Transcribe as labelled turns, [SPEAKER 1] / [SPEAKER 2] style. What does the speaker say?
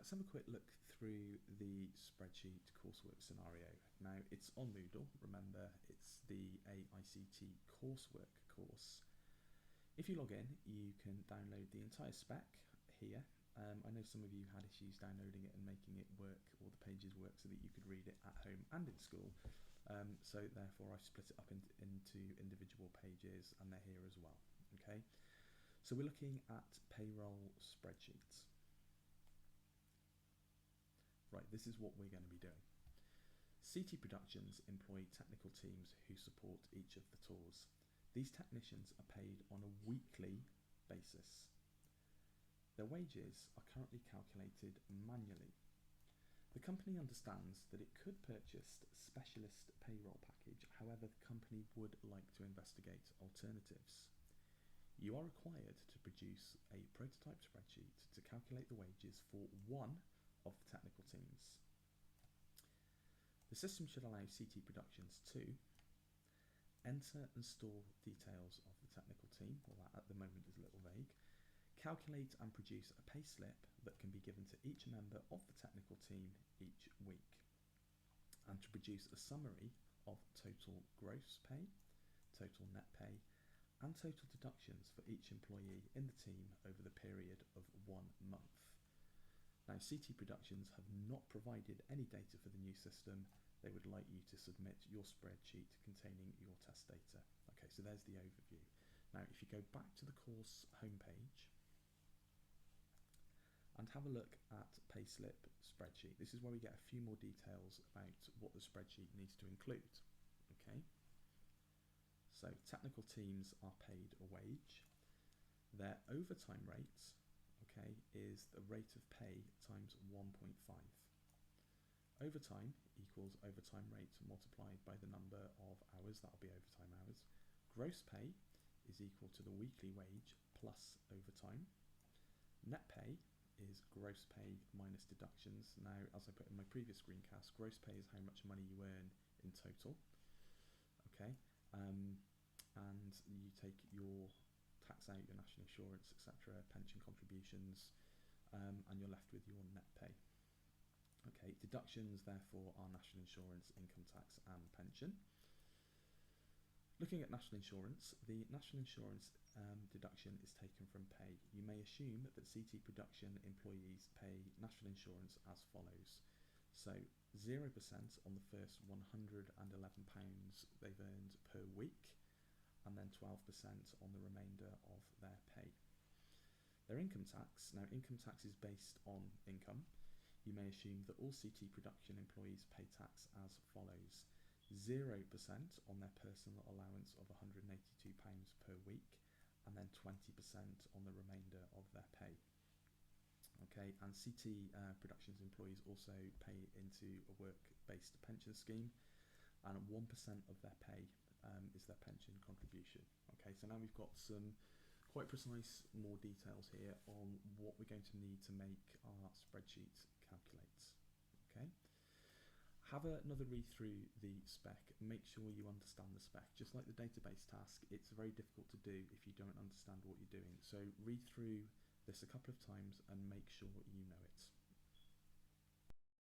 [SPEAKER 1] let's have a quick look through the spreadsheet coursework scenario. Now it's on Moodle, remember it's the AICT Coursework course. If you log in, you can download the entire spec here. I know some of you had issues downloading it and making it work, or the pages work, so that you could read it at home and in school. So therefore I've split it up into individual pages, and they're here as well. Okay, so we're looking at payroll spreadsheets. Right, this is what we're going to be doing. CT Productions employ technical teams who support each of the tours. These technicians are paid on a weekly basis. Their wages are currently calculated manually. The company understands that it could purchase a specialist payroll package, however the company would like to investigate alternatives. You are required to produce a prototype spreadsheet to calculate the wages for one of the technical teams. The system should allow CT Productions to enter and store details of the technical team, well that at the moment is a little vague, calculate and produce a pay slip that can be given to each member of the technical team each week, and to produce a summary of total gross pay, total net pay, and total deductions for each employee in the team over the period of 1 month. Now, CT Productions have not provided any data for the new system. They would like you to submit your spreadsheet containing your test data. Okay, so there's the overview. Now, if you go back to the course homepage and have a look at Payslip spreadsheet, this is where we get a few more details about what the spreadsheet needs to include. Okay, so technical teams are paid a wage. Their overtime rates, okay, is the rate of pay times 1.5. Overtime equals overtime rate multiplied by the number of hours, that'll be overtime hours. Gross pay is equal to the weekly wage plus overtime. Net pay is gross pay minus deductions. Now, as I put in my previous screencast, gross pay is how much money you earn in total. Okay, and you take your tax out, your national insurance, etc., pension contributions, and you're left with your net pay. Okay, deductions therefore are national insurance, income tax and pension. Looking at national insurance, the national insurance deduction is taken from pay. You may assume that CT Production employees pay national insurance as follows. So 0% on the first £111 they've earned per week, and then 12% on the remainder of their pay. Their income tax, now income tax is based on income. You may assume that all CT Production employees pay tax as follows. 0% on their personal allowance of £182 per week, and then 20% on the remainder of their pay. Okay, and CT Productions employees also pay into a work-based pension scheme, and 1% of their pay is their pension contribution. Okay, so now we've got some quite precise more details here on what we're going to need to make our spreadsheet calculate. Okay, have another read through the spec. Make sure you understand the spec. Just like the database task, it's very difficult to do if you don't understand what you're doing. So read through this a couple of times and make sure you know it.